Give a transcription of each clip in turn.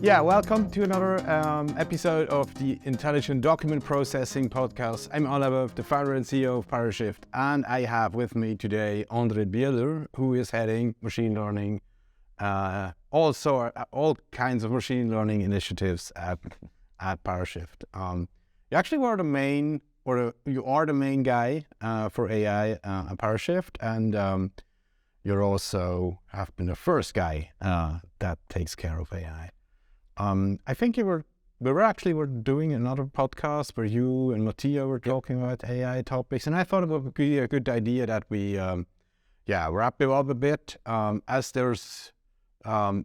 Yeah, welcome to another episode of the Intelligent Document Processing Podcast. I'm Alain Veuve, the founder and CEO of Parashift, and I have with me today Andre Bieler, who is heading machine learning, all kinds of machine learning initiatives at Parashift. You actually were the main, you are the main guy for AI at Parashift, and you're also have been the first guy that takes care of AI. I think we were doing another podcast where you and Mattia were talking about AI topics, and I thought it would be a good idea that we wrap it up a bit, as there's a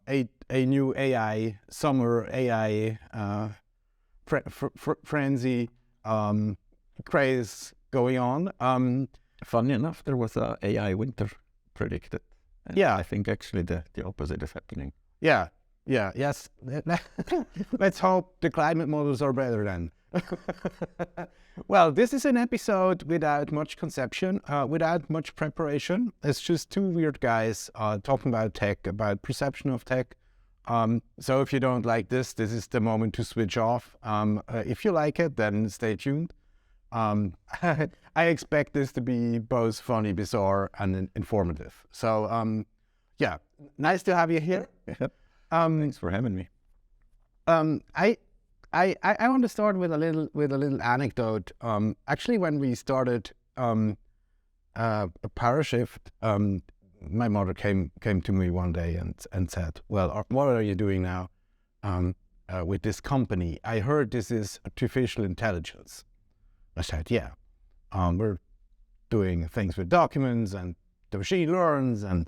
new AI summer AI frenzy craze going on. Funny enough, there was a AI winter predicted. And I think actually the opposite is happening. Yes. Let's hope the climate models are better then. Well, this is an episode without much conception, without much preparation. It's just two weird guys talking about tech, about perception of tech. So if you don't like this is the moment to switch off. If you like it, then stay tuned. I expect this to be both funny, bizarre, and informative. So, nice to have you here. Thanks for having me. I want to start with a little anecdote. Actually, when we started Parashift, my mother came to me one day and said, "Well, what are you doing now with this company? I heard this is artificial intelligence." I said, "Yeah, we're doing things with documents and the machine learns," and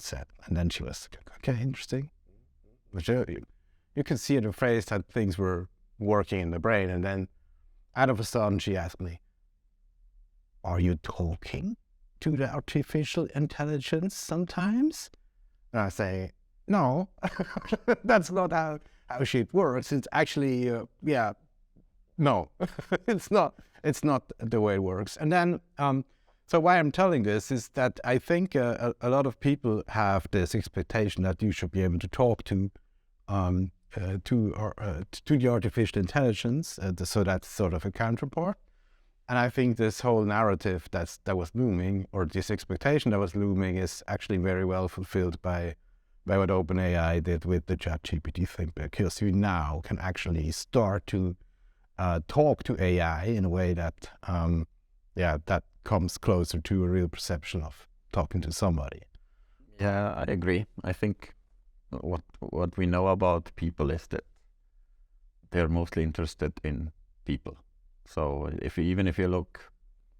then she was, "Okay, interesting." But you can see in her face that things were working in the brain, and then out of a sudden she asked me, "Are you talking to the artificial intelligence sometimes?" And I say, "No, that's not how shit works. It's actually, no, it's not the way it works." And then, so why I'm telling this is that I think a lot of people have this expectation that you should be able to talk to the artificial intelligence, so that's sort of a counterpart. And I think this whole narrative that was looming, or this expectation that was looming, is actually very well fulfilled by what OpenAI did with the ChatGPT thing, because you now can actually start to talk to AI in a way that that comes closer to a real perception of talking to somebody. Yeah, I agree. I think what we know about people is that they're mostly interested in people. So even if you look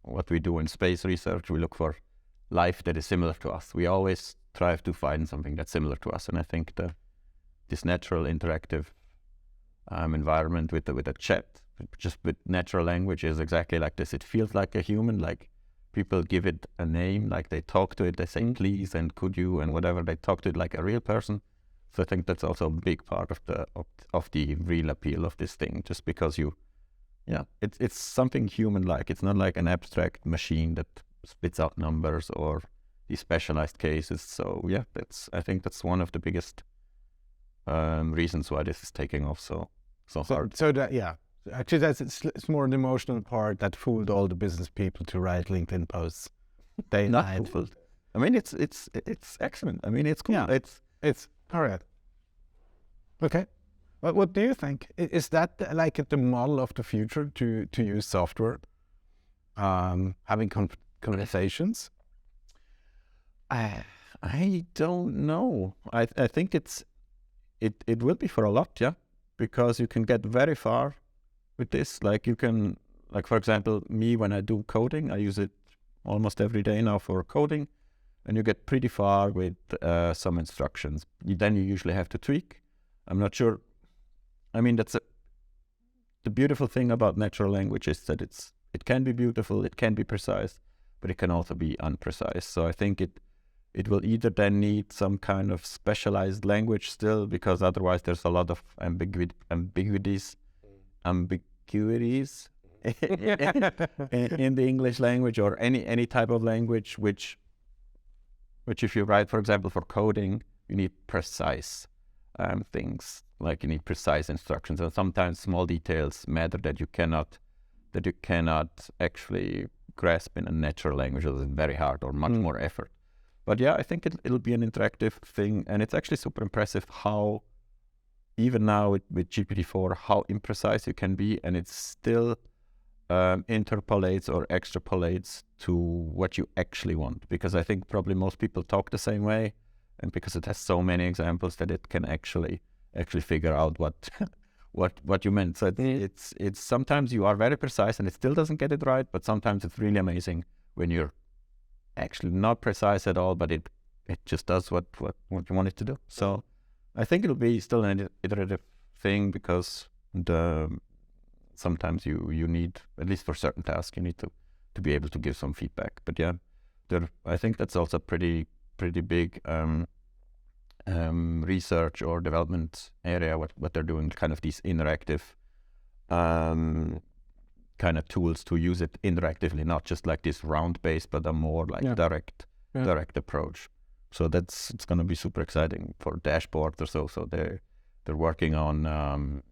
what we do in space research, we look for life that is similar to us. We always try to find something that's similar to us, and I think this natural interactive environment with a chat, just with natural language, is exactly like this. It feels like a human, like people give it a name, like they talk to it, they say please and could you and whatever, they talk to it like a real person. So I think that's also a big part of the real appeal of this thing, just because it's something human-like. It's not like an abstract machine that spits out numbers or these specialized cases. So I think that's one of the biggest reasons why this is taking off so hard. So that actually it's more an emotional part that fooled all the business people to write LinkedIn posts. They not fooled. I mean, it's excellent. I mean, it's cool. Yeah. It's all right. Okay. Well, what do you think? Is that like the model of the future, to use software, having conversations? I don't know. I think it will be for a lot, because you can get very far with this. Like you can, like for example, me, when I do coding, I use it almost every day now for coding. And you get pretty far with some instructions. Then you usually have to tweak. I'm not sure. I mean, the beautiful thing about natural language is that it can be beautiful, it can be precise, but it can also be unprecise. So I think it will either then need some kind of specialized language still, because otherwise there's a lot of ambiguities in the English language, or any type of language, which if you write, for example, for coding, you need precise. things, like you need precise instructions, and sometimes small details matter that you cannot actually grasp in a natural language. It's very hard or much more effort. But yeah, I think it'll be an interactive thing, and it's actually super impressive how even now with GPT-4 how imprecise you can be, and it still interpolates or extrapolates to what you actually want. Because I think probably most people talk the same way, and because it has so many examples that it can actually figure out what you meant. So it's sometimes you are very precise and it still doesn't get it right, but sometimes it's really amazing when you're actually not precise at all, but it just does what you want it to do. So I think it'll be still an iterative thing, because sometimes you need, at least for certain tasks, you need to be able to give some feedback. But yeah, I think that's also pretty big research or development area, what they're doing, kind of these interactive kind of tools to use it interactively, not just like this round based, but a more like direct approach. So it's going to be super exciting for dashboards or so. So they're working on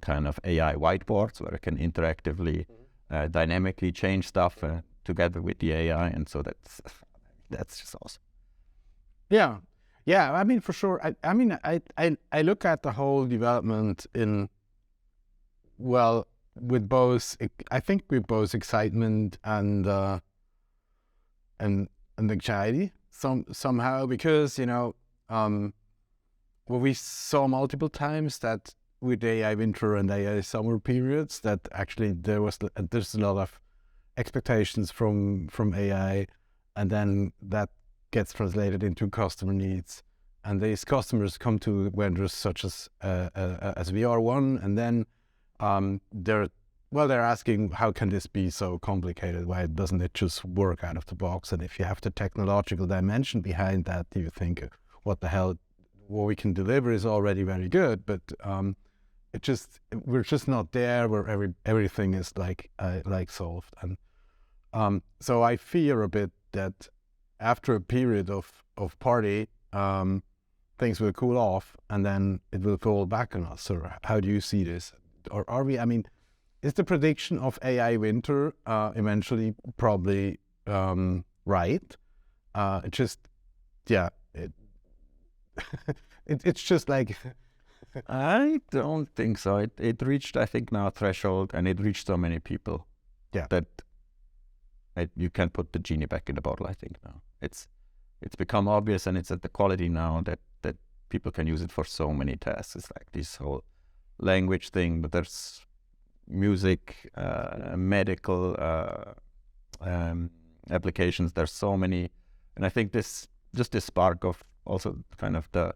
kind of AI whiteboards where it can interactively dynamically change stuff together with the AI, and so that's just awesome. Yeah, I mean, for sure. I look at the whole development with both excitement and anxiety somehow, because what we saw multiple times that with AI winter and AI summer periods, that actually there's a lot of expectations from AI, and then that gets translated into customer needs, and these customers come to vendors such as VR1, and then they're asking, how can this be so complicated? Why doesn't it just work out of the box? And if you have the technological dimension behind that, you think, what the hell? What we can deliver is already very good, but we're just not there where everything is like solved. And so I fear a bit that after a period of party, things will cool off and then it will fall back on us. Or how do you see this? Or are we, I mean, is the prediction of AI winter eventually probably right? It's just like... I don't think so. It reached, I think, now a threshold, and it reached so many people that you can put the genie back in the bottle, I think now. It's become obvious, and it's at the quality now that people can use it for so many tasks. It's like this whole language thing, but there's music, medical applications. There's so many, and I think this spark of also kind of the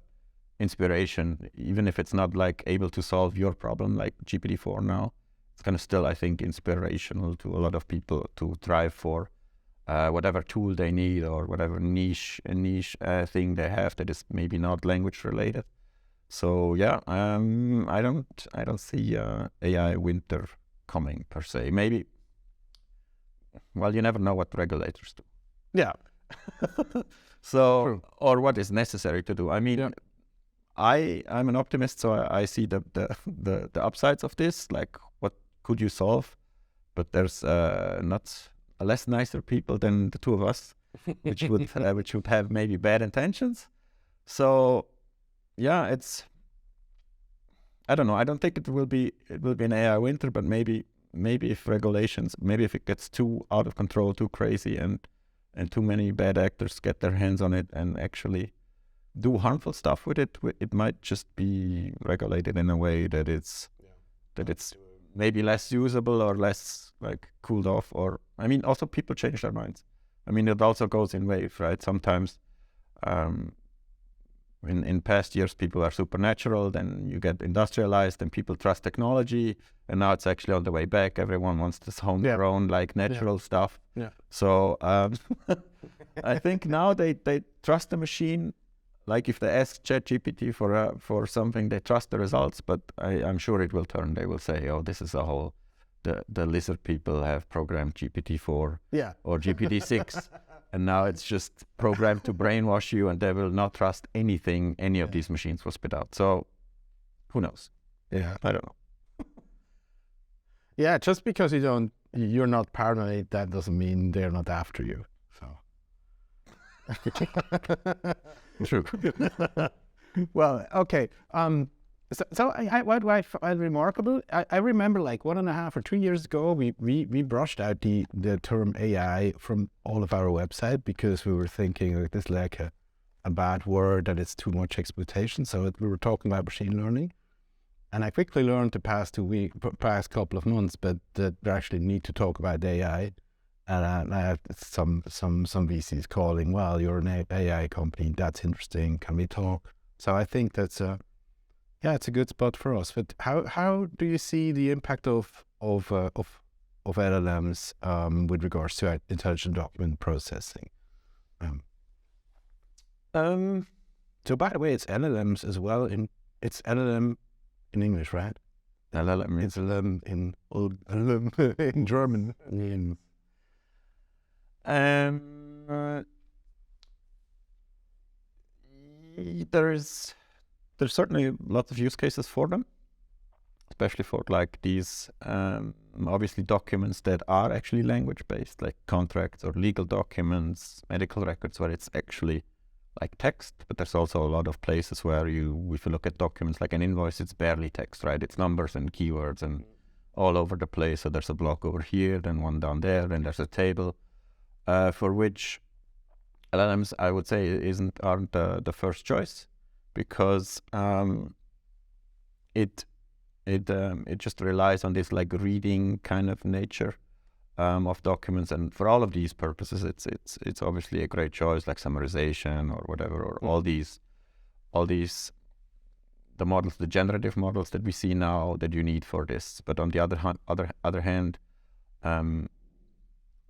inspiration, even if it's not like able to solve your problem like GPT-4 now, it's kind of still, I think, inspirational to a lot of people to drive for whatever tool they need, or whatever niche thing they have that is maybe not language related. So yeah, I don't see AI winter coming per se. Maybe, well, you never know what regulators do. Yeah. So, true. Or what is necessary to do. I mean, I'm an optimist, so I see the upsides of this. Like, what could you solve? But there's not less nicer people than the two of us, which would have maybe bad intentions. So yeah, I don't know. I don't think it will be an AI winter, but maybe if regulations, maybe if it gets too out of control, too crazy, and too many bad actors get their hands on it and actually do harmful stuff with it, it might just be regulated in a way that it's maybe less usable or less like cooled off. Or, I mean, also people change their minds. I mean, it also goes in waves, right? Sometimes in past years, people are supernatural, then you get industrialized and people trust technology, and now it's actually on the way back. Everyone wants this homegrown, like natural stuff. Yeah. So I think now they trust the machine. Like if they ask ChatGPT for something, they trust the results, but I'm sure it will turn. They will say, oh, this is a whole, the lizard people have programmed GPT-4 or GPT-6. and now it's just programmed to brainwash you, and they will not trust anything any of these machines will spit out. So who knows? Yeah, I don't know. Yeah, just because you're not paranoid, that doesn't mean they're not after you. So True. Well, okay. So what I find remarkable, I remember like 1.5 or 2 years ago, we brushed out the term AI from all of our website because we were thinking like, this is like a bad word, that it's too much exploitation. So we were talking about machine learning. And I quickly learned the past couple of months, but that we actually need to talk about AI. And I have some VCs calling, well, you're an AI company, that's interesting, can we talk? So I think that's it's a good spot for us. But how do you see the impact of LLMs with regards to intelligent document processing? So by the way, it's LLMs as well. It's LLM in English, right? LLM. It's LLM in German. There's certainly lots of use cases for them, especially for like these obviously documents that are actually language based, like contracts or legal documents, medical records, where it's actually like text. But there's also a lot of places where if you look at documents like an invoice, it's barely text, right? It's numbers and keywords and all over the place. So there's a block over here, then one down there, then there's a table. For which LLMs, I would say, aren't the first choice, because it just relies on this like reading kind of nature of documents, and for all of these purposes, it's obviously a great choice, like summarization or whatever, or all these the models, the generative models that we see now that you need for this. But on the other hand,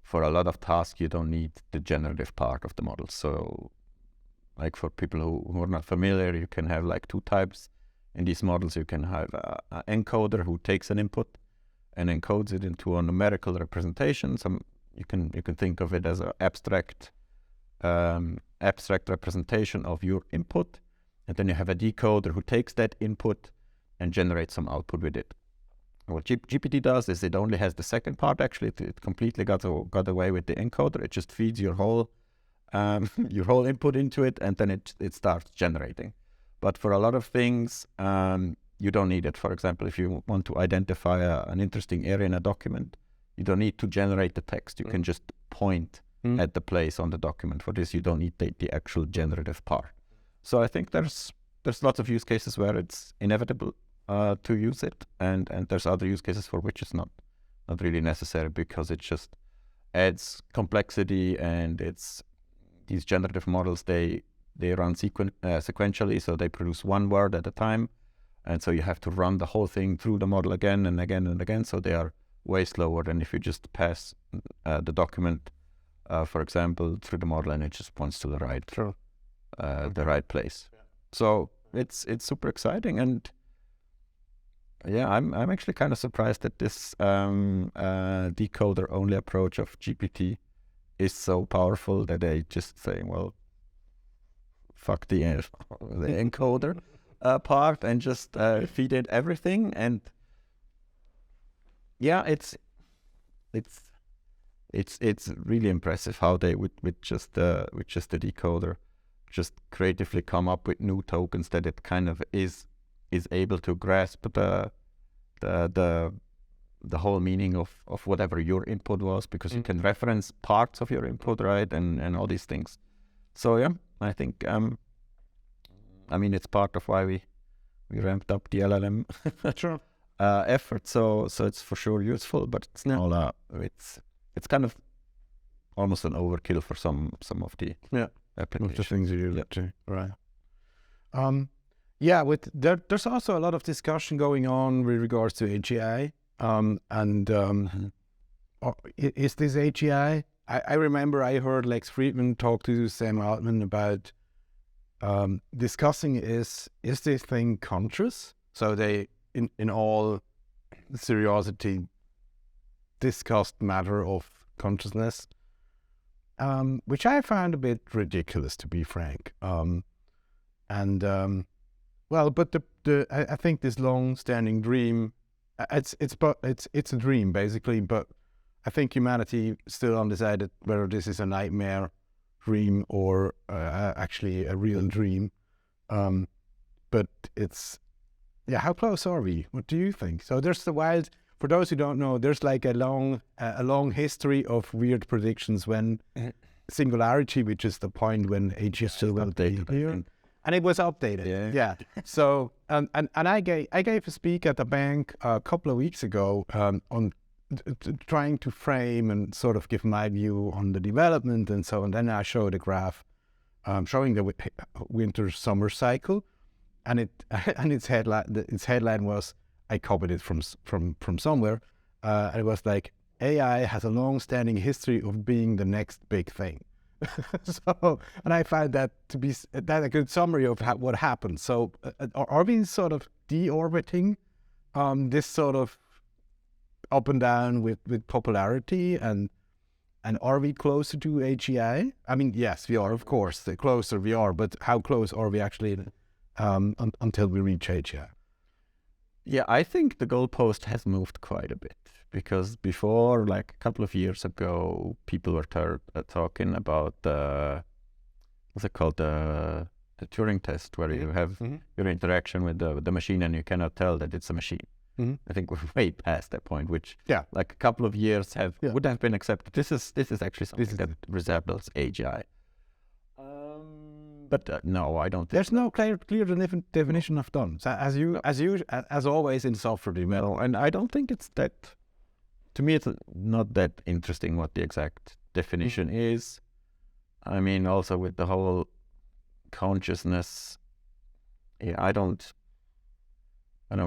for a lot of tasks, you don't need the generative part of the model. So like for people who are not familiar, you can have like two types in these models. You can have an encoder who takes an input and encodes it into a numerical representation. You can think of it as an abstract representation of your input. And then you have a decoder who takes that input and generates some output with it. What GPT does is it only has the second part. Actually, it completely got away with the encoder. It just feeds your whole input into it, and then it starts generating. But for a lot of things, you don't need it. For example, if you want to identify an interesting area in a document, you don't need to generate the text. You can just point at the place on the document. For this, you don't need the actual generative part. So I think there's lots of use cases where it's inevitable to use it, and there's other use cases for which it's not really necessary, because it just adds complexity, and it's these generative models, they run sequentially, so they produce one word at a time, and so you have to run the whole thing through the model again and again and again. So they are way slower than if you just pass the document, for example, through the model, and it just points to the right place. Yeah. So it's super exciting, and yeah, I'm actually kind of surprised that this decoder only approach of GPT is so powerful that they just say, well, fuck the encoder part and just feed it everything. And yeah, it's really impressive how they with just the decoder just creatively come up with new tokens that it kind of is able to grasp the whole meaning of whatever your input was, because you can reference parts of your input, right, and all these things. So yeah, I think I mean, it's part of why we ramped up the LLM effort. So it's for sure useful, but it's not it's kind of almost an overkill for some of the applications. The things you use it to, right? Yeah, there's also a lot of discussion going on with regards to AGI. Is this AGI? I remember I heard Lex Friedman talk to Sam Altman about discussing is this thing conscious? So they, in all seriously, discussed matter of consciousness. which I found a bit ridiculous, to be frank. But I think this long-standing dream, it's a dream basically, but I think humanity still undecided whether this is a nightmare dream or actually a real dream. But it's, yeah, how close are we? What do you think? So there's the wild, for those who don't know, there's like a long history of weird predictions when singularity, which is the point when AGI still will be here. And it was updated. Yeah. So and I gave a speak at the bank a couple of weeks ago on trying to frame and sort of give my view on the development and so on. Then I showed a graph showing the winter-summer cycle, and its headline was, I copied it from somewhere, and it was like, AI has a long-standing history of being the next big thing. So, and I find that to be a good summary of what happened. So, are we sort of deorbiting this sort of up and down with popularity, and are we closer to AGI? I mean, yes, we are, of course. The closer we are, but how close are we actually until we reach AGI? Yeah, I think the goalpost has moved quite a bit, because before, like a couple of years ago, people were talking about what's it called, the Turing test, where you have your interaction with the machine and you cannot tell that it's a machine. I think we're way past that point, which like a couple of years would have been accepted. This is actually something that resembles AGI. But no, I don't think there's no clear definition of done. So as always in software development, and I don't think it's that. To me, it's not that interesting what the exact definition is. I mean, also with the whole consciousness, I don't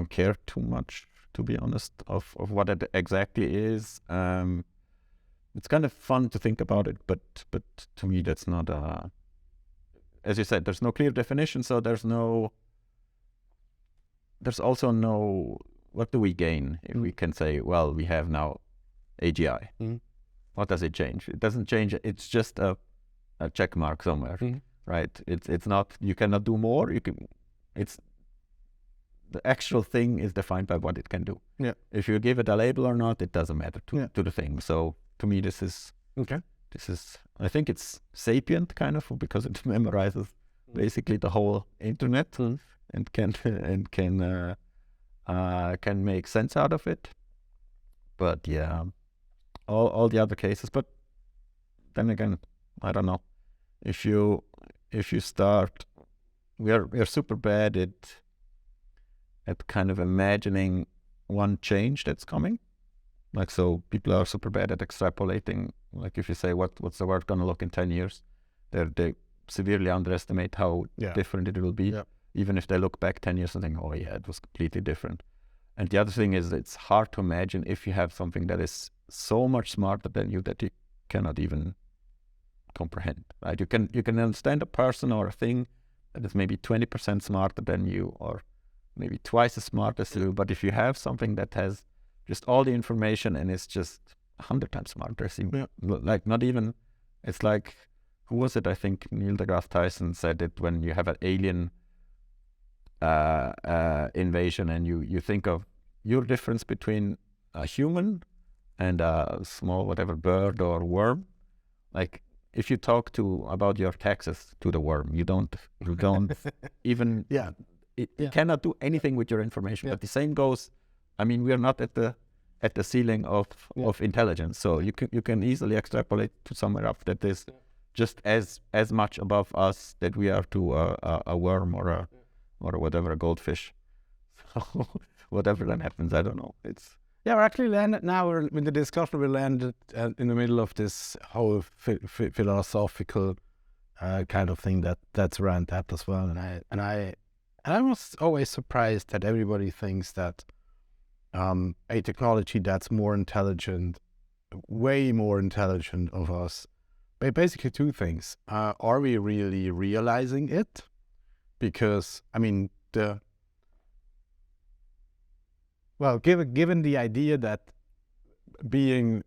care too much, to be honest, of what it exactly is. It's kind of fun to think about it, but to me, that's not a. As you said, there's no clear definition, so there's also no, what do we gain if we can say, well, we have now AGI? What does it change? It doesn't change. It's just a check mark somewhere, right? It's not, you cannot do more. It's the actual thing is defined by what it can do. Yeah. If you give it a label or not, it doesn't matter to the thing. So to me, this is okay. I think it's sapient kind of, because it memorizes basically the whole internet and can make sense out of it. But yeah, all the other cases. But then again, I don't know. If you start, we're super bad at kind of imagining one change that's coming. Like, so people are super bad at extrapolating. Like, if you say what's the world gonna look in 10 years, they severely underestimate how different it will be. Even if they look back 10 years and think, oh yeah, it was completely different. And the other thing is, it's hard to imagine if you have something that is so much smarter than you that you cannot even comprehend. Right? You can understand a person or a thing that is maybe 20% smarter than you, or maybe twice as smart as you. But if you have something that has just all the information and it's just 100 times smarter, like not even, it's like, who was it? I think Neil deGrasse Tyson said it, when you have an alien invasion and you think of your difference between a human and a small whatever bird or worm. Like, if you talk about your taxes to the worm, you don't even it cannot do anything with your information. But the same goes, I mean, we are not at the ceiling of intelligence, so you can easily extrapolate to somewhere up that is just as much above us that we are to a worm or whatever, a goldfish. So whatever then happens, I don't know. It's we're actually landed now. We're in the discussion. We landed in the middle of this whole philosophical kind of thing that's around that as well. And I was always surprised that everybody thinks that a technology that's more intelligent, way more intelligent of us, basically two things. Are we really realizing it? Because, I mean, given the idea that being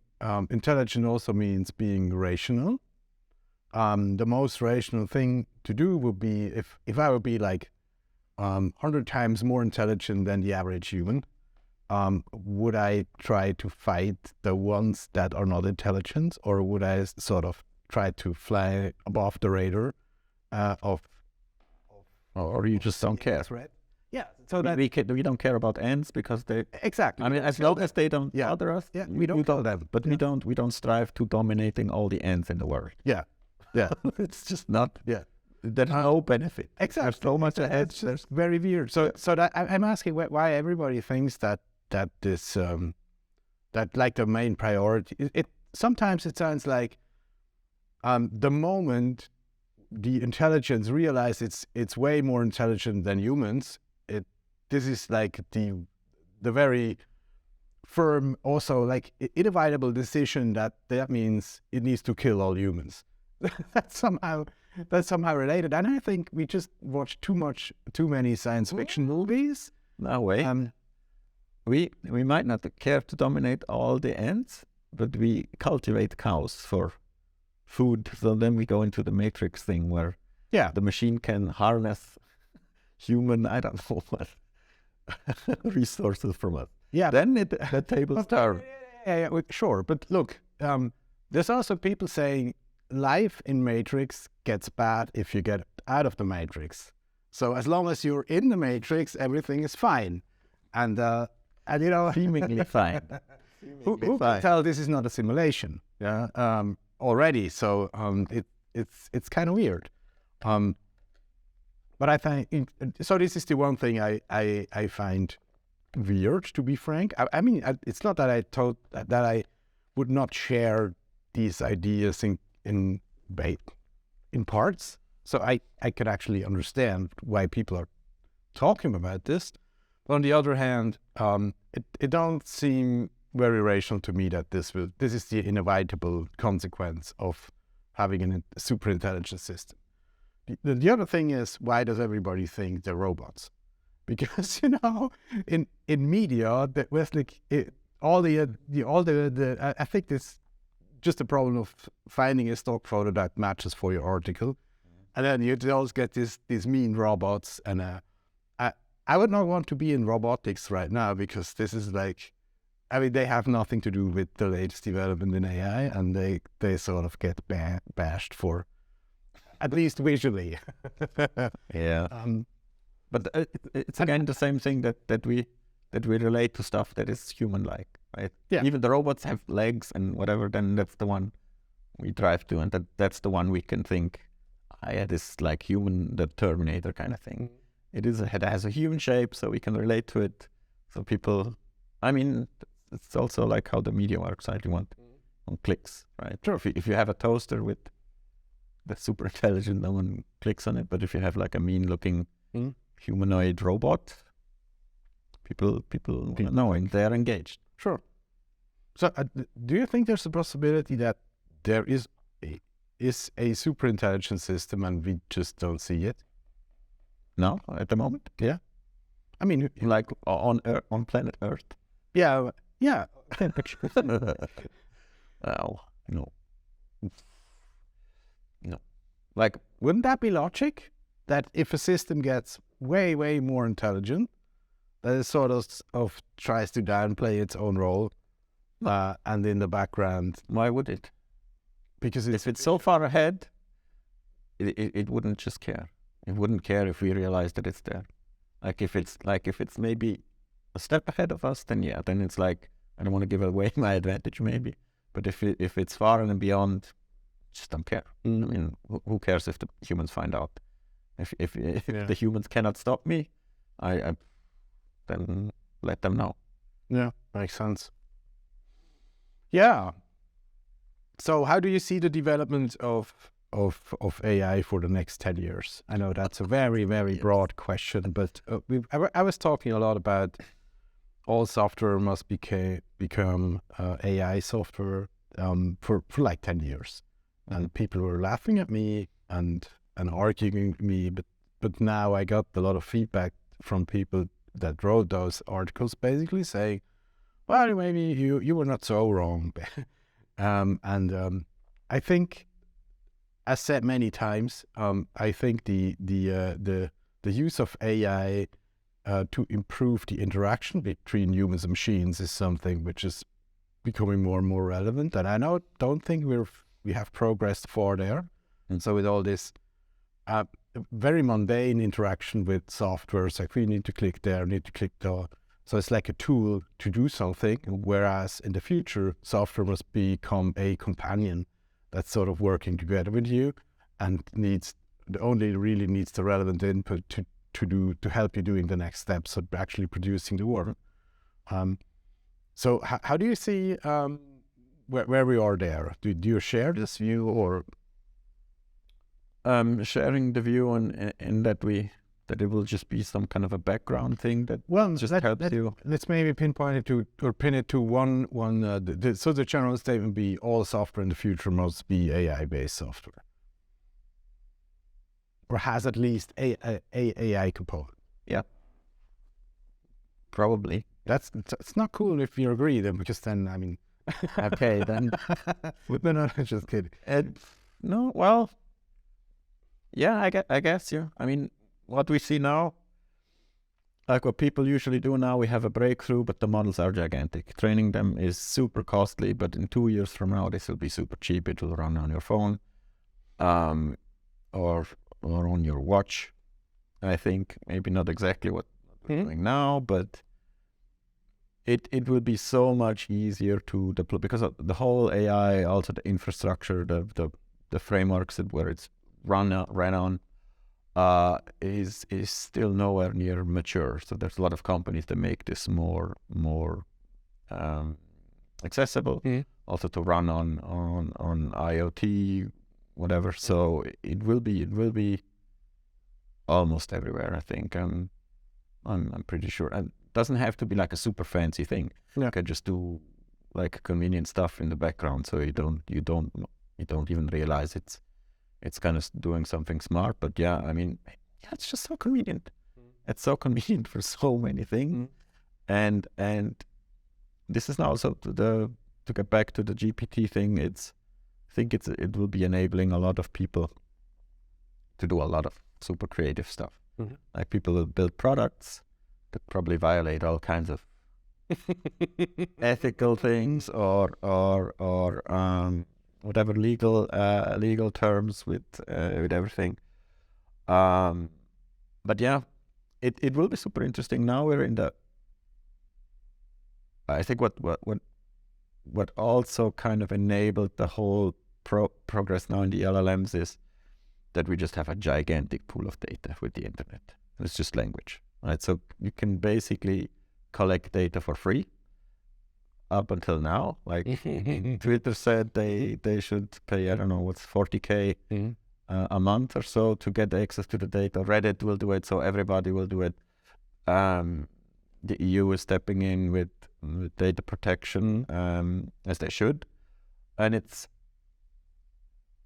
intelligent also means being rational, the most rational thing to do would be if I would be like 100 times more intelligent than the average human, would I try to fight the ones that are not intelligent, or would I sort of try to fly above the radar of or you just don't care. right? Yeah. So that We don't care about ants because they. exactly. I mean, as long as they don't bother us, Yeah, we don't kill them. But we don't strive to dominating all the ants in the world. Yeah. Yeah. It's just not. Yeah. There's no benefit. Exactly. There's so much ahead. It's very weird. So that I'm asking why everybody thinks that this that like the main priority. It sometimes it sounds like the moment the intelligence realizes it's way more intelligent than humans. This is like the very firm, also like inevitable decision that means it needs to kill all humans. That's somehow related. And I think we just watch too many science fiction movies. No way. We might not care to dominate all the ants, but we cultivate cows for food. So then we go into the Matrix thing where the machine can harness human, I don't know what, resources from us. Yeah. Then the tables turn. Yeah, sure. But look, there's also people saying life in Matrix gets bad if you get out of the Matrix. So as long as you're in the Matrix, everything is fine. And you know, Seemingly fine. who can tell this is not a simulation? Yeah. Already. So it's kind of weird. But I think so. This is the one thing I find weird, to be frank. I mean, it's not that I thought that I would not share these ideas in parts. So I could actually understand why people are talking about this. But on the other hand, it don't seem very rational to me that this is the inevitable consequence of having a super intelligent system. The other thing is, why does everybody think they're robots? Because in media, that was like I think it's just a problem of finding a stock photo that matches for your article, and then you always get these mean robots. And I would not want to be in robotics right now, because this is like, I mean, they have nothing to do with the latest development in AI, and they sort of get bashed for, at least visually. Yeah. But it's again the same thing that we relate to stuff that is human-like, right? Yeah. Even the robots have legs and whatever. Then that's the one we drive to, and that's the one we can think, this like human, the Terminator kind of thing. It has a human shape, so we can relate to it. So people, I mean, it's also like how the media works, right? You want on clicks, right? Sure. If you have a toaster with that's super intelligent, no one clicks on it. But if you have like a mean-looking humanoid robot, people know, and they are engaged. Sure. So do you think there's a possibility that there is a super intelligent system and we just don't see it? No, at the moment. Yeah. I mean, like on planet Earth. Yeah. Well, no. Like, wouldn't that be logic? That if a system gets way, way more intelligent, that it sort of tries to downplay its own role, and in the background. Why would it? Because if it's so far ahead, it wouldn't just care. It wouldn't care if we realize that it's there. Like if it's maybe a step ahead of us, then it's like, I don't want to give away my advantage maybe. But if it's far and beyond, just don't care. I mean, who cares if the humans find out? If the humans cannot stop me, I then let them know. Yeah, makes sense. Yeah. So how do you see the development of AI for the next 10 years? I know that's a very, very broad question, but I was talking a lot about all software must become AI software for like 10 years. And people were laughing at me and arguing with me, but now I got a lot of feedback from people that wrote those articles, basically saying, well, maybe you were not so wrong. I think as said many times, I think the use of AI to improve the interaction between humans and machines is something which is becoming more and more relevant. And I don't think we have progressed far there. And so with all this very mundane interaction with software, it's like we need to click there, need to click there. So it's like a tool to do something, whereas in the future, software must become a companion that's sort of working together with you and only really needs the relevant input to help you doing the next steps of actually producing the work. So how do you see where we are there? Do you share this view, or? Sharing the view in that it will just be some kind of a background thing that just helps you. Let's maybe pinpoint it to, or pin it to one. So the general statement be all software in the future must be AI-based software, or has at least a AI component. Yeah, probably. It's not cool if you agree then, because then I mean, okay, then. No, just kidding. No, well, yeah, I guess, yeah. I mean, what we see now, like what people usually do now, we have a breakthrough, but the models are gigantic. Training them is super costly, but in 2 years from now, this will be super cheap. It will run on your phone, or on your watch. I think maybe not exactly what we're doing now, but it will be so much easier to deploy, because of the whole AI, also the infrastructure, the frameworks where it's run on. Is still nowhere near mature. So there's a lot of companies that make this more accessible, also to run on IoT, whatever. So it will be almost everywhere, I think. I'm pretty sure. And it doesn't have to be like a super fancy thing. Yeah. You can just do like convenient stuff in the background, so you don't even realize it's kind of doing something smart. But yeah, I mean, yeah, it's just so convenient. It's so convenient for so many things. And this is now also to get back to the GPT thing. I think it will be enabling a lot of people to do a lot of super creative stuff. Like people will build products that probably violate all kinds of ethical things or whatever legal terms with everything. But yeah, it will be super interesting. Now we're in I think what also kind of enabled the whole progress now in the LLMs is that we just have a gigantic pool of data with the internet. It's just language, right? So you can basically collect data for free. Up until now, like Twitter said they should pay, I don't know, what's 40K a month or so to get access to the data. Reddit will do it, so everybody will do it. The EU is stepping in with data protection, as they should. And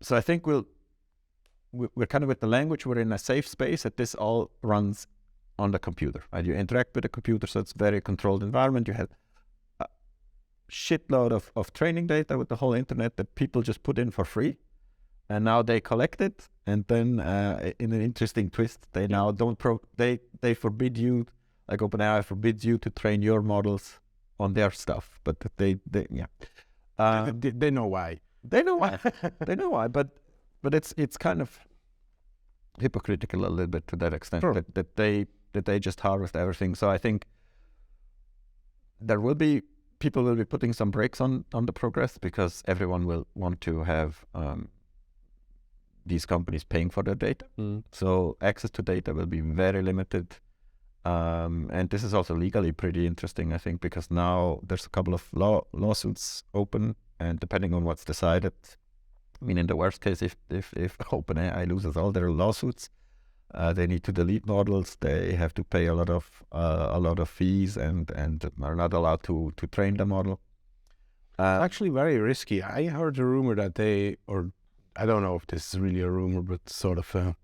so I think we're kind of with the language, we're in a safe space that this all runs on the computer, right? You interact with the computer, so it's very controlled environment. You have shitload of training data with the whole internet that people just put in for free, and now they collect it, and then in an interesting twist, they now don't they forbid you, like OpenAI forbids you to train your models on their stuff, but they know why. They know why. They know why, but it's kind of hypocritical a little bit to that extent. Sure. that they just harvest everything. So I think people will be putting some brakes on the progress, because everyone will want to have these companies paying for their data. So access to data will be very limited. And this is also legally pretty interesting, I think, because now there's a couple of lawsuits open, and depending on what's decided, I mean, in the worst case, if OpenAI loses all their lawsuits, they need to delete models. They have to pay a lot of fees, and are not allowed to train the model. Actually, very risky. I heard a rumor that I don't know if this is really a rumor, but sort of a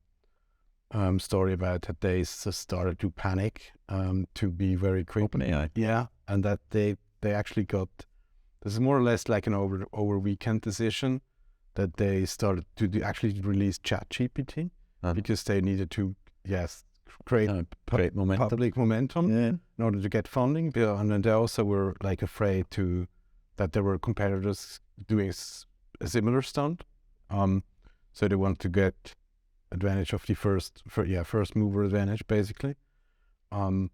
story about that they started to panic, to be very quick. OpenAI, yeah, and that they actually got, this is more or less like an over weekend decision, that they started to actually release ChatGPT because they needed to create momentum. public momentum in order to get funding. And then they also were like afraid that there were competitors doing a similar stunt. So they want to get advantage of the first mover advantage, basically. And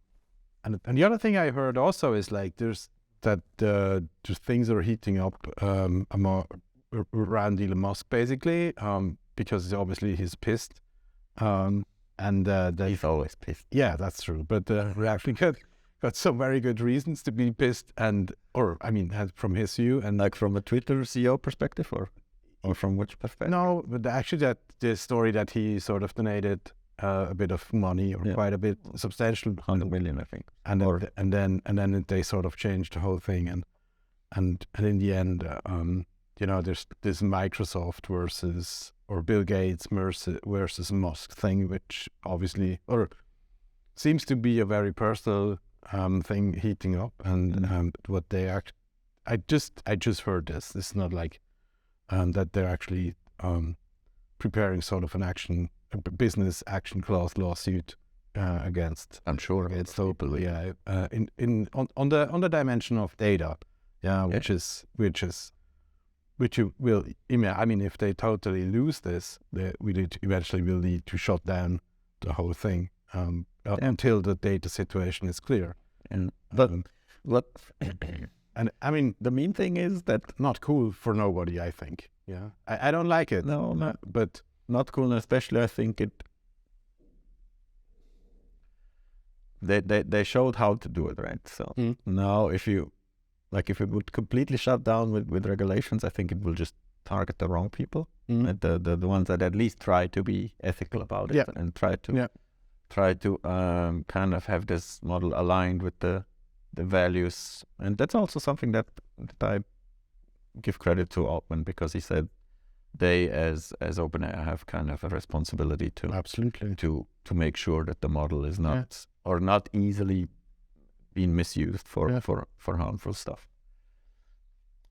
the other thing I heard also is like just things are heating up around Elon Musk, basically, because obviously he's pissed. He's always pissed. Yeah, that's true. But we actually got some very good reasons to be pissed, from his view, and like from a Twitter CEO perspective, or from which perspective? No, but actually, that the story that he sort of donated a bit of money, or quite a bit, substantial, 100 million, I think, and then they sort of changed the whole thing, and in the end, there's this Microsoft versus or Bill Gates versus Musk thing, which obviously seems to be a very personal thing heating up, and what they I just heard this. This is not like that they're actually preparing sort of a business action clause lawsuit against. I'm sure against people. Yeah, on the dimension of data. Yeah, which you will. I mean, if they totally lose this, we eventually will need to shut down the whole thing until the data situation is clear. And I mean, the main thing is that not cool for nobody, I think. Yeah, I don't like it. No, but not cool, and especially I think they showed how to do it, right? So now if it would completely shut down with regulations, I think it will just target the wrong people, and the ones that at least try to be ethical about it and try to kind of have this model aligned with the values. And that's also something that I give credit to Altman, because he said they as OpenAI have kind of a responsibility to absolutely to make sure that the model is not or not easily being misused for harmful stuff.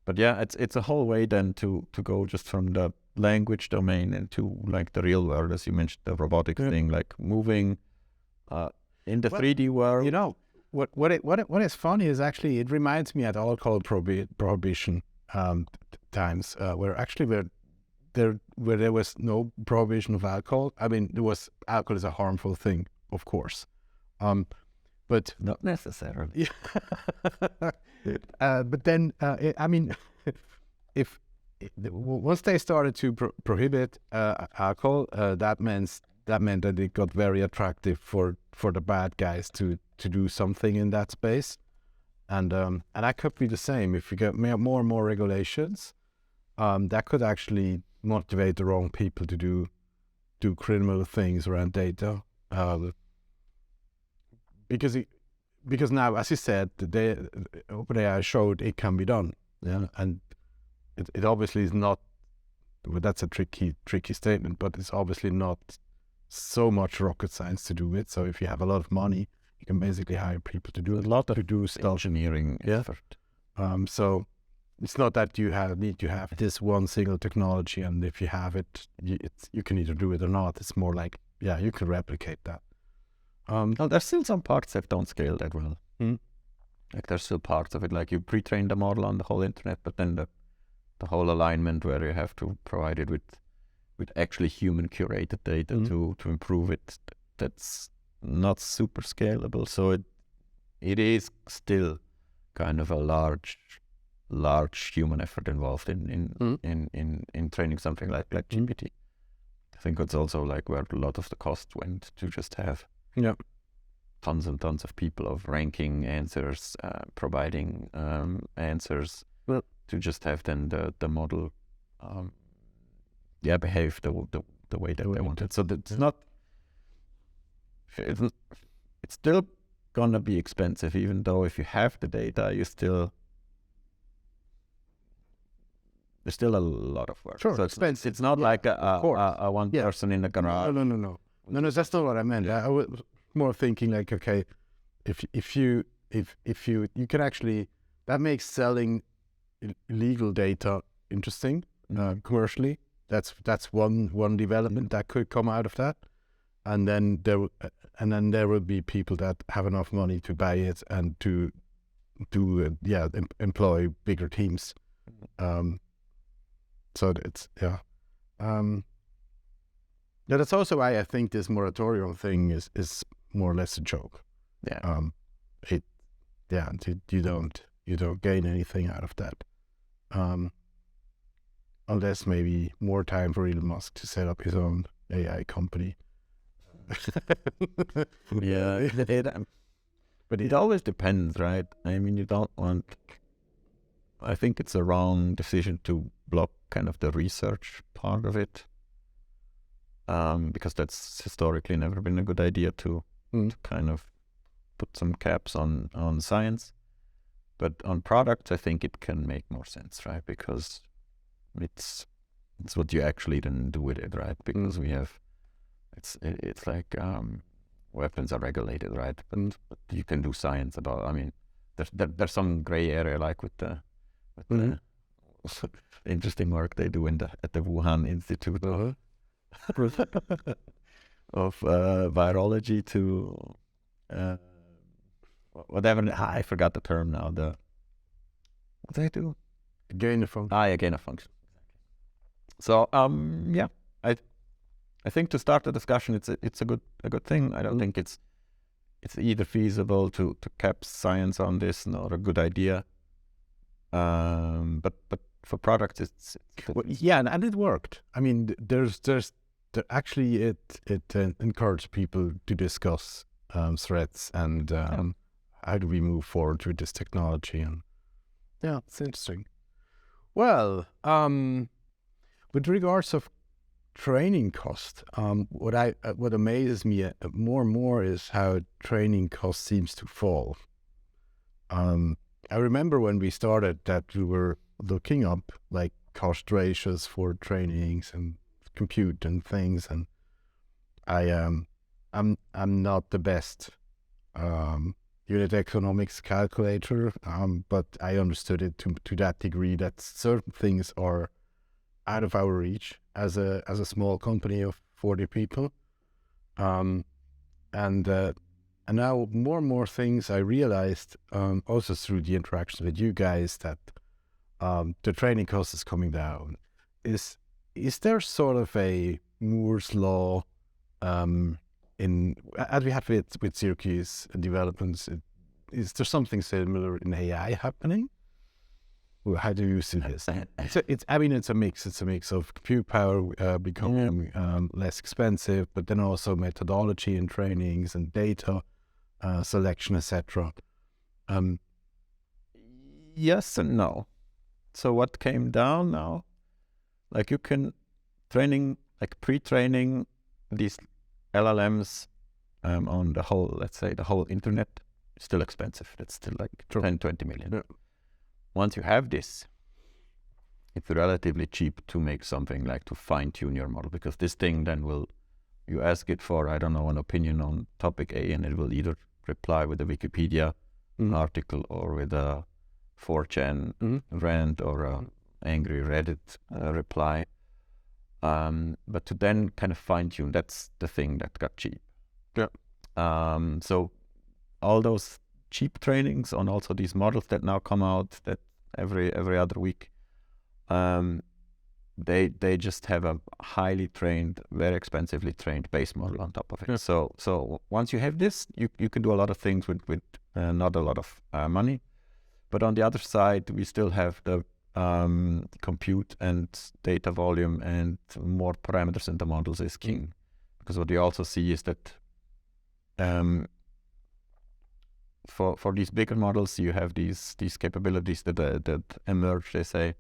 But yeah, it's a whole way then to go just from the language domain into like the real world, as you mentioned, the robotics thing, like moving in the 3D world. You know, what is funny is actually it reminds me at alcohol prohibition times, where actually where there was no prohibition of alcohol. I mean, alcohol is a harmful thing, of course, but not necessarily. But then, I mean, once they started to prohibit alcohol, that meant that it got very attractive for the bad guys to do something in that space, and that could be the same if you get more and more regulations. That could actually motivate the wrong people to do criminal things around data, because now, as you said, OpenAI showed it can be done. Yeah, and it obviously is not. Well, that's a tricky statement, but it's obviously not so much rocket science to do it. So if you have a lot of money, you can basically hire people to do a lot to do stuff. Engineering effort. So it's not that you need to have this one single technology, and if you have it, you can either do it or not. It's more like you can replicate that. No, there's still some parts that don't scale that well. Like there's still parts of it, like you pre-train the model on the whole internet, but then the whole alignment where you have to provide it with actually human curated data to improve it, that's not super scalable. So it is still kind of a large human effort involved in training something like GPT. I think it's also like where a lot of the cost went to just have tons and tons of people of ranking answers, providing answers, to just have then the model behave the way that they wanted. So it's not. It's still gonna be expensive, even though if you have the data, there's still a lot of work. Sure, so expensive. It's not like a one person in the garage. No, that's not what I meant. I was more thinking like, okay, if you can actually, that makes selling illegal data interesting, commercially. That's one development that could come out of that, and then there will be people that have enough money to buy it and to employ bigger teams. So it's that's also why I think this moratorium thing is more or less a joke. You don't gain anything out of that, unless maybe more time for Elon Musk to set up his own AI company. But it always depends, right? I mean, you don't want. I think it's a wrong decision to block kind of the research part of it, because that's historically never been a good idea to kind of put some caps on science. But on products, I think it can make more sense, right? Because it's what you actually then do with it, right? Because we have, it's like weapons are regulated, right? But you can do science about. I mean, there's some gray area, like with the interesting work they do at the Wuhan Institute of virology to whatever. I forgot the term now. What do they do? Gain of function. Gain of function. So I think to start the discussion, it's a good thing. I don't think it's either feasible to cap science on this, nor a good idea. But for products, it's and it worked. I mean, actually it encouraged people to discuss threats and how do we move forward with this technology, and it's interesting. Well, with regards of training cost, what amazes me more and more is how training cost seems to fall. I remember when we started that we were looking up like cost ratios for trainings and compute and things, and I'm not the best unit economics calculator, but I understood it to that degree that certain things are out of our reach as a small company of 40 people, and now more and more things I realized, also through the interaction with you guys, that the training cost is coming down. Is there sort of a Moore's law as we have with Syracuse developments? Is there something similar in AI happening? How do you see this? It's a mix. It's a mix of compute power becoming less expensive, but then also methodology and trainings and data selection, etc. Yes and no. So what came down now? Like you can pre-training these LLMs on the whole, let's say the whole internet, is still expensive. That's still like 10-20 million. Yeah. Once you have this, it's relatively cheap to make something like to fine-tune your model, because this thing then you ask it for, I don't know, an opinion on topic A, and it will either reply with a Wikipedia article or with a 4chan rant or a angry Reddit reply. But to then kind of fine-tune, that's the thing that got cheap. Yeah. So all those cheap trainings on also these models that now come out that every other week, they just have a highly trained, very expensively trained base model on top of it. Yeah. So once you have this, you can do a lot of things with not a lot of money. But on the other side, we still have the compute and data volume, and more parameters in the models is king. Because what you also see is that for these bigger models, you have these capabilities that emerge. They say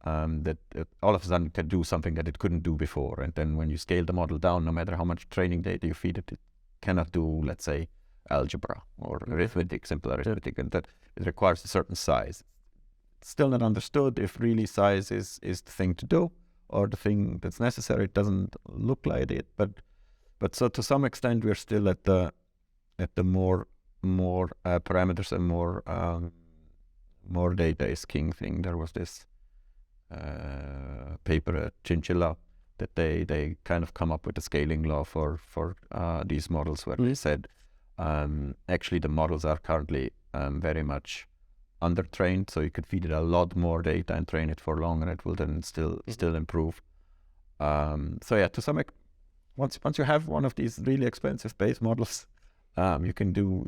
that all of a sudden can do something that it couldn't do before. And then when you scale the model down, no matter how much training data you feed it, it cannot do, let's say, algebra or arithmetic, simple arithmetic, and that it requires a certain size. It's still not understood if really size is the thing to do or the thing that's necessary. It doesn't look like it, but so to some extent we're still at the more parameters and more data is king thing. There was this paper, Chinchilla, that they kind of come up with a scaling law for these models, where they said actually the models are currently very much undertrained, so you could feed it a lot more data and train it for long, and it will then still improve. So yeah, to some once you have one of these really expensive base models, you can do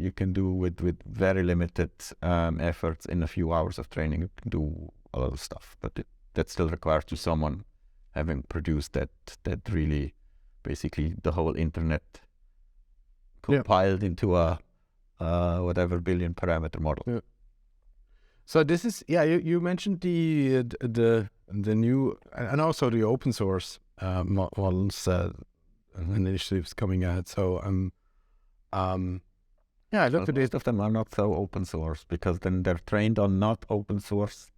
with very limited efforts, in a few hours of training, you can do a lot of stuff. But that still requires to someone having produced that really basically the whole internet compiled into a whatever billion parameter model. Yeah. So this is you mentioned the new and also the open source models and initiatives coming out. So I looked at it. Most of them are not so open source, because then they're trained on not open source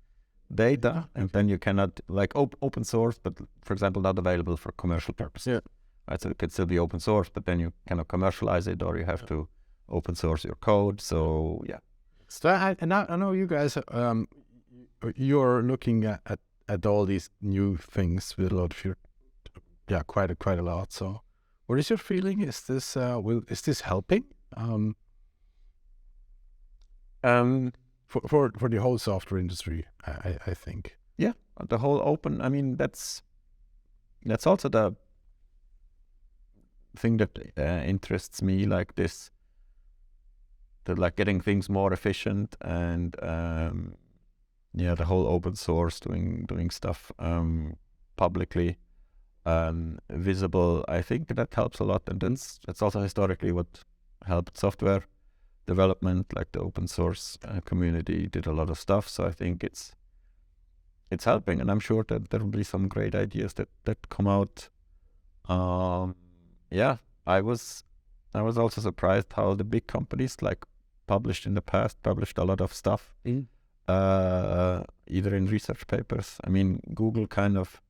data, and then you cannot, like, open source, but for example not available for commercial purposes. Yeah. Right, so it could still be open source, but then you cannot commercialize it, or you have to open source your code. So yeah. So I know you guys, you're looking at all these new things with a lot of quite a lot. So, what is your feeling? Is this helping? For the whole software industry, I think. Yeah, the whole open. I mean, that's also the thing that interests me, like this. Like getting things more efficient, and the whole open source, doing stuff publicly visible. I think that helps a lot, and that's also historically what helped software development. Like the open source community did a lot of stuff, so I think it's helping, and I'm sure that there will be some great ideas that come out. I was also surprised how the big companies, like, published a lot of stuff, either in research papers. I mean, Google kind of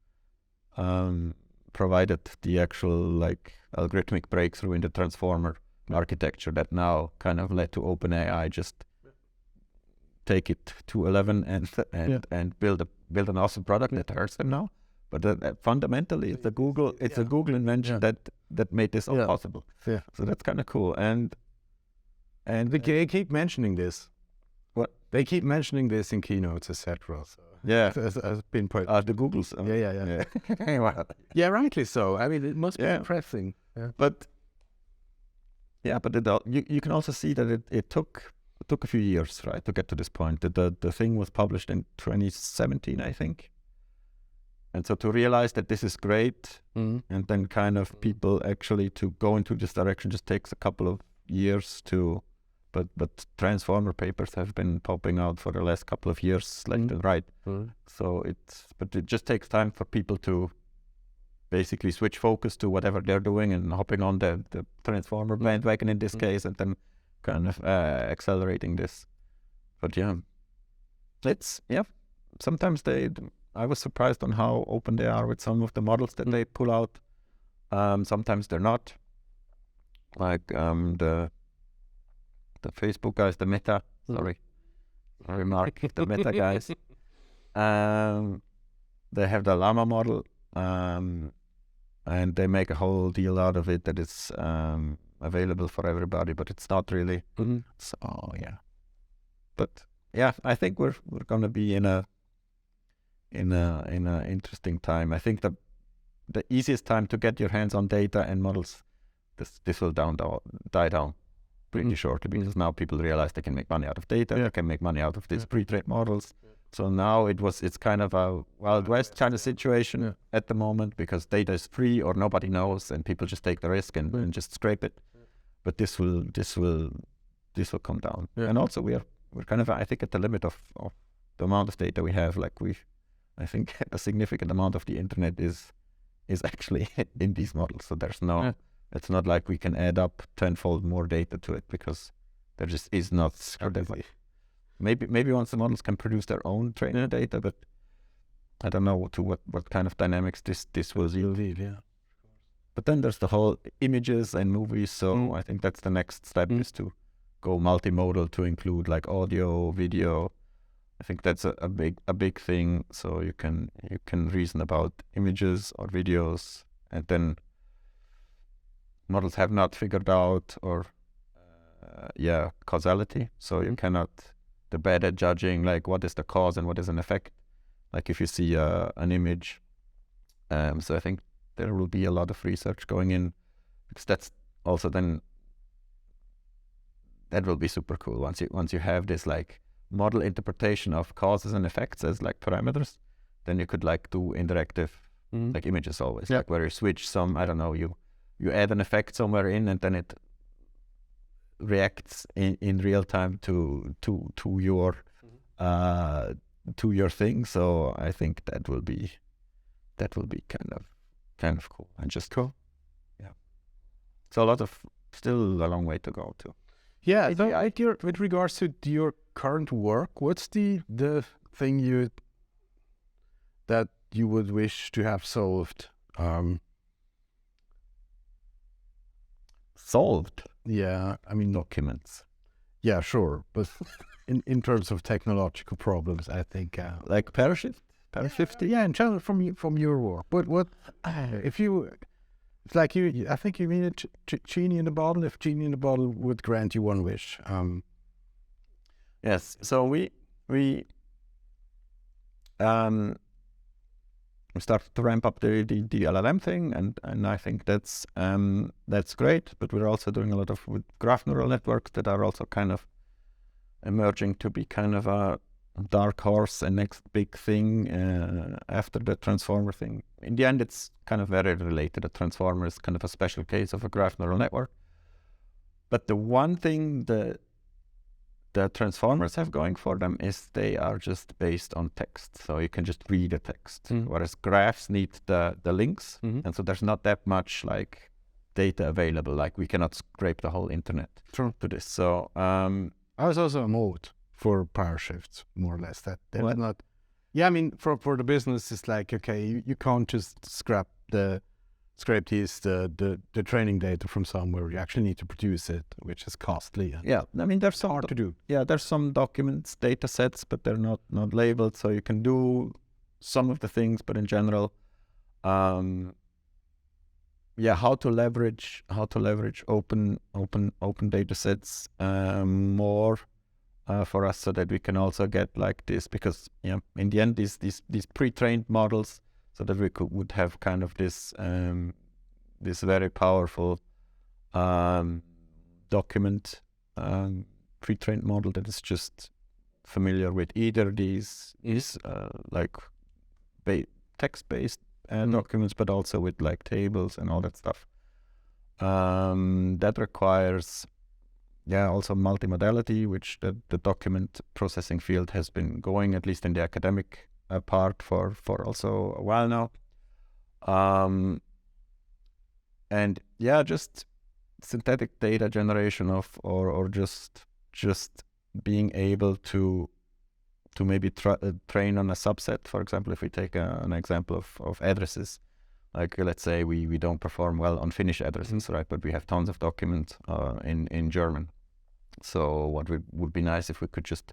provided the actual, like, algorithmic breakthrough in the transformer architecture that now kind of led to OpenAI just take it to 11 and build an awesome product that hurts them now. But fundamentally, it's a Google invention that made this all possible. Yeah. So that's kind of cool. And they keep mentioning this. What? They keep mentioning this in keynotes, etc. So yeah, has been put. The Googles. Yeah. Wow. Yeah, rightly so. I mean, it must be impressive. Yeah. But you can also see that it took a few years, right, to get to this point. The thing was published in 2017, I think. And so to realize that this is great, and then kind of people actually to go into this direction just takes a couple of years to, but transformer papers have been popping out for the last couple of years, left and right. So it just takes time for people to basically switch focus to whatever they're doing and hopping on the transformer bandwagon in this case, and then kind of accelerating this. But sometimes I was surprised on how open they are with some of the models that they pull out. Sometimes they're not. Like the Facebook guys, the Meta. Sorry, Mark. The Meta guys. They have the Llama model, and they make a whole deal out of it that it's available for everybody, but it's not really. So yeah, but yeah, I think we're gonna be in a interesting time. I think the easiest time to get your hands on data and models, this will die down pretty shortly, because now people realize they can make money out of data. They can make money out of these pre-trained models. So now it's kind of a Wild West kind of situation at the moment, because data is free or nobody knows, and people just take the risk and just scrape it. But this will come down. And also we're kind of, I think, at the limit of the amount of data we have. Like I think a significant amount of the internet is actually in these models. So there's no, it's not like we can add up tenfold more data to it, because there just is not. Maybe once the models can produce their own training data, but I don't know to what kind of dynamics this will yield. Yeah. But then there's the whole images and movies. So I think that's the next step, is to go multimodal, to include like audio, video, I think that's a big thing. So you can reason about images or videos, and then models have not figured out or causality. So you cannot. They're bad at judging like what is the cause and what is an effect. Like if you see an image. So I think there will be a lot of research going in, because that's also then that will be super cool once you have this like model interpretation of causes and effects as like parameters. Then you could like do interactive like images always, like where you switch some, I don't know, you add an effect somewhere in, and then it reacts in real time to your thing. So I think that will be kind of cool and just cool. Yeah. So still a long way to go too. Yeah. With regards to your current work, what's the thing that you would wish to have solved? Solved? Yeah. I mean, documents. Yeah, sure. But in terms of technological problems, I think like Parashift. Yeah, in general from your work. But what if you? It's like you. I think you mean a genie in a bottle. If genie in a bottle would grant you one wish. Yes. So we started to ramp up the LLM thing, and I think that's great. But we're also doing a lot with graph neural networks that are also kind of emerging to be kind of a dark horse and next big thing after the transformer thing. In the end, it's kind of very related. A transformer is kind of a special case of a graph neural network. But the one thing the transformers have going for them is they are just based on text. So you can just read the text, whereas graphs need the links. And so there's not that much like data available. Like we cannot scrape the whole internet to this. So I was also a mode for Parashift, more or less. That not. Yeah, I mean, for the business, it's like, okay, you can't just scrape the training data from somewhere. You actually need to produce it, which is costly. Yeah, I mean, there's hard to do. Yeah, there's some documents, data sets, but they're not labeled, so you can do some of the things, but in general, how to leverage open data sets more for us, so that we can also get like this, because in the end these pre-trained models, so that we would have kind of this very powerful document pre-trained model that is just familiar with either these like text-based documents, but also with like tables and all that stuff. That requires also multimodality, which the document processing field has been going, at least in the academic part, for also a while now. And just synthetic data generation or just being able to maybe train on a subset. For example, if we take an example of addresses, like let's say we don't perform well on Finnish addresses, right? But we have tons of documents in German. So what would be nice if we could just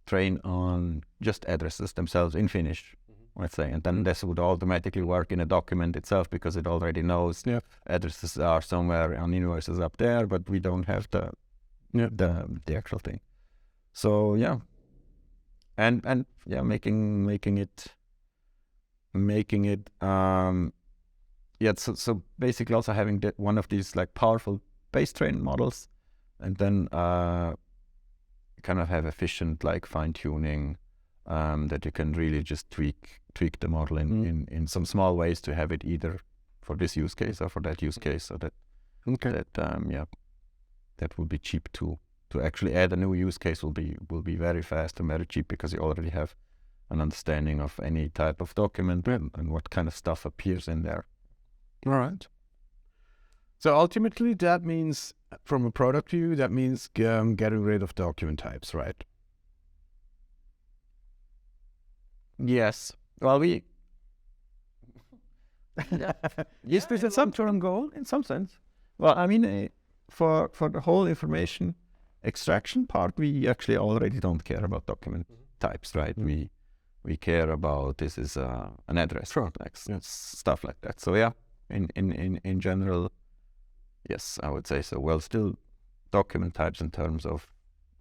train on just addresses themselves in Finnish, let's say, and then this would automatically work in a document itself, because it already knows addresses are somewhere on invoices up there, but we don't have the actual thing. So and making it so basically also having one of these like powerful base trained models, and then kind of have efficient like fine tuning that you can really just tweak the model in some small ways to have it either for this use case or for that use case, so that that would be cheap to actually add a new use case will be very fast and very cheap, because you already have an understanding of any type of document and what kind of stuff appears in there. All right. So ultimately, that means, from a product view, that means getting rid of document types, right? Yes. Well, yes, this is some term goal in some sense. Well, I mean, for the whole information extraction part, we actually already don't care about document types, right? We care about this is an address, Sure. like stuff like that. So yeah, in general, yes, I would say so. Well, still document types in terms of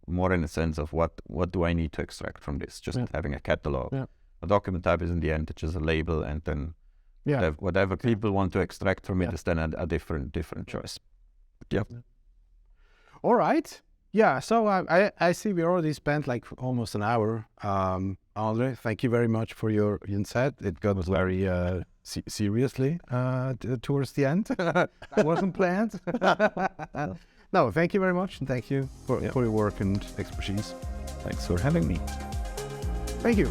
more in the sense of what do I need to extract from this? Just having a catalog. Yeah. A document type is in the end just a label, and then whatever people want to extract from it is then a different choice. Yeah. All right. Yeah. So I see we already spent like almost an hour. Andre, thank you very much for your insight. It got very seriously towards the end. That wasn't planned. No, thank you very much, and thank you for your work and expertise. Thanks for having me. Thank you.